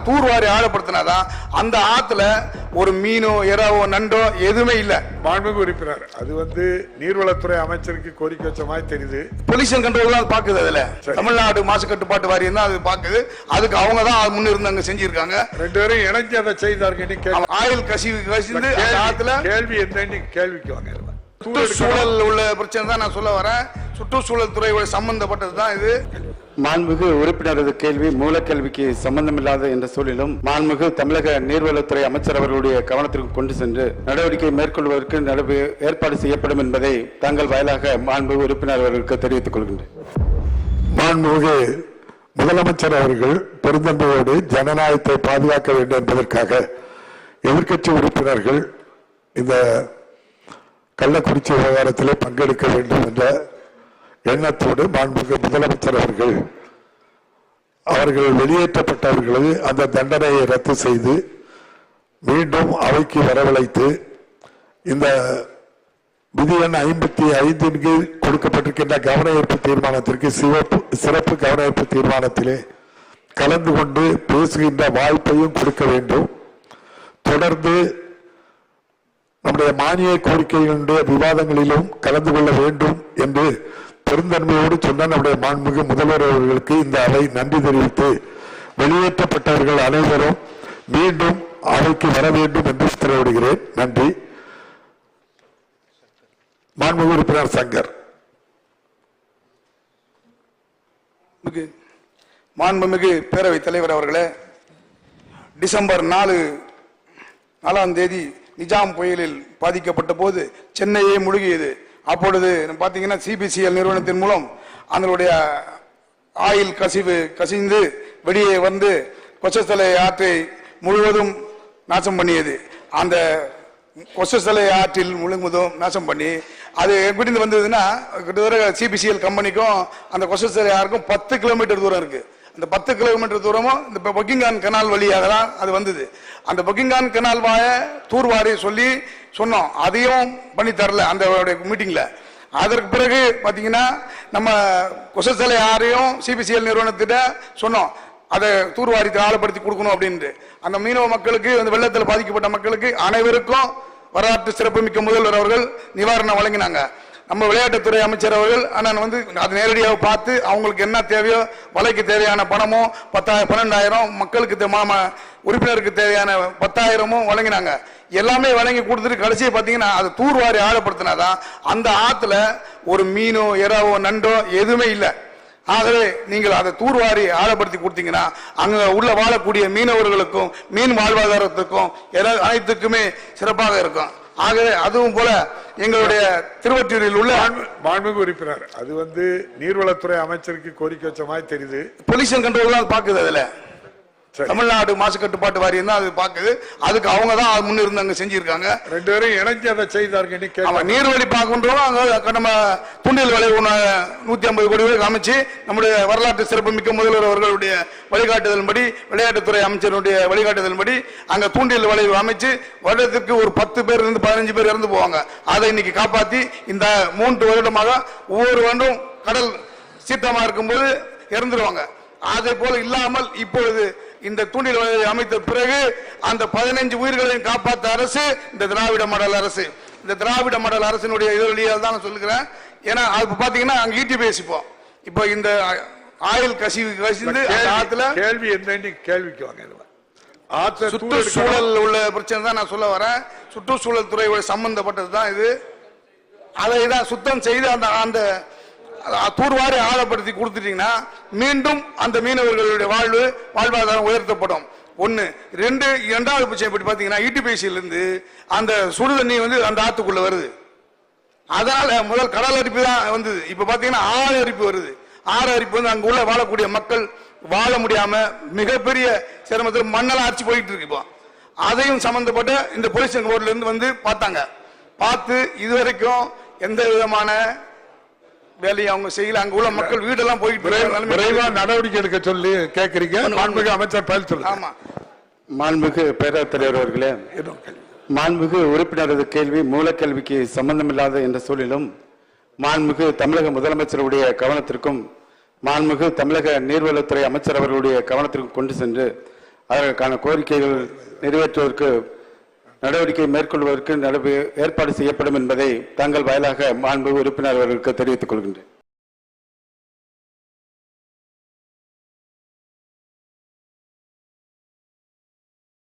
தூர்வாரி ஆழப்படுத்தினாதான் அந்த ஆத்துல ஒரு மீனோ எறாவோ நண்டோ எதுவுமே இல்ல. மாண்புமிகு உறுப்பினர், அது நீர்வளத்துறை அமைச்சருக்கு கோரிக்கை வச்ச மாதிரி தெரியுது. பொல்யூஷன் கண்ட்ரோல் தான் பாக்குது. அதுல தமிழ்நாடு மாசு கட்டுப்பாட்டு வாரியம் தான் அது பாக்குது. அதுக்கு அவங்க தான் முன்னிருந்து செஞ்சிருக்காங்க. ரெண்டு பேரும் இணைஞ்சு அதை செய்தார்கள். ஆயில் கசிந்து ஆத்துல கேள்வி என்ன கேள்விக்கு வாங்க. சுற்றுச்சூழல் உள்ள பிரச்சனை தான் நான் சொல்ல வரேன். சுற்றுச்சூழல் துறையோட சம்பந்தப்பட்டது தான் இது. மாண்புமிகு உறுப்பினரது கேள்வி மூலக்கல்விக்கு சம்பந்தமில்லாத என்ற சூழலிலும் மாண்புமிகு தமிழக நீர்வளத்துறை அமைச்சர் அவர்களுடைய கவனத்திற்கு கொண்டு சென்று நடவடிக்கை மேற்கொள்வதற்கு ஏற்பாடு செய்யப்படும் என்பதை தங்கள் வாயிலாக மாண்புமிகு உறுப்பினர் அவர்களுக்கு தெரிவித்துக் கொள்கின்றேன். மாண்புமிகு முதலமைச்சர் அவர்கள் பெருந்தன்மையோடு ஜனநாயகத்தை பாதுகாக்க வேண்டும் என்பதற்காக எதிர்க்கட்சி உறுப்பினர்கள் இந்த கள்ளக்குறிச்சி விவகாரத்திலே பங்கெடுக்க வேண்டும் என்ற எண்ணத்தோடு மாண்புமிகு முதலமைச்சர் அவர்கள் வெளியேற்றப்பட்டவர்களது அந்த தண்டனையை ரத்து செய்து மீண்டும் அவைக்கு வரவழைத்து இந்த விதி எண் 55 கீழ் கொடுக்கப்பட்டிருக்கின்ற கவன ஈர்ப்பு தீர்மானத்திற்கு சிறப்பு கவன ஈர்ப்பு தீர்மானத்திலே கலந்து கொண்டு பேசுகின்ற வாய்ப்பையும் கொடுக்க வேண்டும். தொடர்ந்து நம்முடைய மானிய கோரிக்கைகளுடைய விவாதங்களிலும் கலந்து கொள்ள வேண்டும் என்று பெருந்தன்மையோடு சொன்ன நம்முடைய மாண்புமிகு முதல்வர் அவர்களுக்கு இந்த அவை நன்றி தெரிவித்து வெளியேற்றப்பட்டவர்கள் அனைவரும் மீண்டும் அவைக்கு வர வேண்டும் என்று உத்தரவிடுகிறேன். நன்றி. மாண்புமிகு உறுப்பினர் சங்கர். மாண்புமிகு பேரவைத் தலைவர் அவர்களே, டிசம்பர் 4ஆம் தேதி நிஜாம் புயலில் பாதிக்கப்பட்ட போது சென்னையே முழுகியது. அப்பொழுது பாத்தீங்கன்னா சிபிசிஎல் நிறுவனத்தின் மூலம் அதனுடைய ஆயில் கசிந்து வெளியே வந்து கொசஸ்தலை ஆற்றை முழுவதும் நாசம் பண்ணியது. அந்த கொசஸ்தலை ஆற்றில் முழுவதும் நாசம் பண்ணி அது எப்படி வந்ததுன்னா கிட்டத்தட்ட சிபிசிஎல் கம்பெனிக்கும் அந்த கொசஸ்தலை ஆறுக்கும் 10 கிலோமீட்டர் தூரம் இருக்கு. அந்த 10 கிலோமீட்டர் தூரமும் இந்த பக்கிங்கான் கனால் வழியாக தான் அது வந்தது. அந்த பக்கிங்கான் கனால் வாய தூர்வாரி சொன்னோம், அதையும் பண்ணி தரல அந்த மீட்டிங்ல. அதற்கு பிறகு பாத்தீங்கன்னா நம்ம கொசஸ்தலை ஆறையும் சிபிசிஎல் நிறுவனத்திட்ட சொன்னோம், அதை தூர்வாரி ஆழப்படுத்தி கொடுக்கணும் அப்படின்ட்டு. அந்த மீனவ மக்களுக்கு அந்த வெள்ளத்தில் பாதிக்கப்பட்ட மக்களுக்கு அனைவருக்கும் வரலாற்று சிறப்புமிக்க முதல்வர் அவர்கள் நிவாரணம் வழங்கினாங்க. நம்ம விளையாட்டுத்துறை அமைச்சர் அவர்கள் அது நேரடியாக பார்த்து அவங்களுக்கு என்ன தேவையோ வலைக்கு தேவையான பணமோ 12,000 மக்களுக்கு உறுப்பினருக்கு தேவையான 10,000 வழங்கினாங்க. எல்லாமே வழங்கி கொடுத்துட்டு கடைசியை பார்த்தீங்கன்னா அது தூர்வாரி ஆழப்படுத்தினாதான் அந்த ஆத்துல ஒரு மீனோ எறாவோ நண்டோ எதுவுமே இல்லை. ஆகவே நீங்கள் அதை தூர்வாரி ஆழப்படுத்தி கொடுத்தீங்கன்னா அங்க உள்ள வாழக்கூடிய மீனவர்களுக்கும் மீன் வாழ்வாதாரத்துக்கும் அனைத்துக்குமே சிறப்பாக இருக்கும். ஆகவே அதுவும் போல எங்களுடைய திருவொற்றியூரில் உள்ள மாண்புமிகு உறுப்பினர், அது நீர்வளத்துறை அமைச்சருக்கு கோரிக்கை வச்ச மாதிரி தெரியுது. பொல்யூஷன் கண்ட்ரோல் தான் பாக்குது. அதுல தமிழ்நாடு மாசு கட்டுப்பாட்டு வாரியம் தான் அது பாக்குது. அதுக்கு அவங்க தான் முன்னிருந்து செஞ்சிருக்காங்க. ரெண்டு பேரும் இணைஞ்சு அதை செய்தார்கள். நீர்வழி பார்க்கின்றோம். நம்ம தூண்டில் வலை 150 கோடி ரூபாய்க்கு அமைச்சு நம்முடைய வரலாற்று சிறப்பு மிக்க முதல்வர் அவர்களுடைய வழிகாட்டுதலின்படி விளையாட்டுத்துறை அமைச்சருடைய வழிகாட்டுதலின்படி அங்க தூண்டில் வலை அமைச்சு வருடத்திற்கு ஒரு 10 பேர் இருந்து 15 பேர் இறந்து போவாங்க. அதை இன்னைக்கு காப்பாத்தி இந்த 3 வருடமாக ஒவ்வொரு வருடம் கடல் சீற்றமா இருக்கும்போது இறந்துருவாங்க. அதே போல இல்லாமல் இப்பொழுது இந்த தூண்டில் வலையை அமைத்த பிறகு அந்த 15 உயிர்களையும் காப்பாற்ற அரசு இந்த திராவிட மாடல் அரசு. இந்த திராவிட மாடல் அரசினுடைய இதழியால் தான் நான் சொல்லுகிறேன். ஏன்னா அது பாத்தீங்கன்னா அங்க ஈட்டி பேசிப்போம். இப்போ இந்த ஆயில் கசிந்து ஆத்துல கேள்வி என்ன கேள்விக்கு வாங்க. சுற்றுச்சூழல் உள்ள பிரச்சனை தான் நான் சொல்ல வரேன். சுற்றுச்சூழல் துறையோட சம்பந்தப்பட்டது தான் இது. அதை தான் சுத்தம் செய்து அந்த தூர்வாரி ஆழப்படுத்தி கொடுத்துட்டீங்கன்னா மீண்டும் அந்த மீனவர்களுடைய வாழ்வாதாரம் உயர்த்தப்படும். 1. 2வது பட்சம் எப்படி பாத்தீங்கன்னா ஈட்டிபேசியிலிருந்து அந்த சுடு தண்ணி அந்த ஆத்துக்குள்ள வருது. அதனால முதல் கடல் அரிப்பு தான் வந்தது. இப்ப பாத்தீங்கன்னா 6 அரிப்பு வருது. 6 அரிப்பு அங்க உள்ள வாழக்கூடிய மக்கள் வாழ முடியாம மிகப்பெரிய சிரமத்தில் மண்ணெல்லாம் அரிச்சு போயிட்டு இருக்கு. இப்போ அதையும் சம்பந்தப்பட்ட இந்த பொல்யூஷன் ரோட்ல இருந்து பார்த்தாங்க. பார்த்து இதுவரைக்கும் எந்த விதமான வேலையை அவங்க செய்யல. அங்க உள்ள மக்கள் வீடெல்லாம் போயிட்டு விரைவா நடவடிக்கை எடுக்க சொல்லி கேட்கறீங்க. மாண்புமிகு அமைச்சர் பதில் சொல்லுங்க. ஆமா. மாண்புமிகு பேரவைத் தலைவர் அவர்களே, மாண்புமிகு உறுப்பினரது கேள்வி மூலக்கல்விக்கு சம்பந்தமில்லாத என்ற சூழலிலும் மாண்புமிகு தமிழக முதலமைச்சருடைய கவனத்திற்கும் மாண்புமிகு தமிழக நீர்வளத்துறை அமைச்சர் அவர்களுடைய கவனத்திற்கும் கொண்டு சென்று அதற்கான கோரிக்கைகள் நிறைவேற்றுவதற்கு நடவடிக்கை மேற்கொள்வதற்கு ஏற்பாடு செய்யப்படும் என்பதை தங்கள் வாயிலாக மாண்பு உறுப்பினர் அவர்களுக்கு தெரிவித்துக் கொள்கின்றேன்.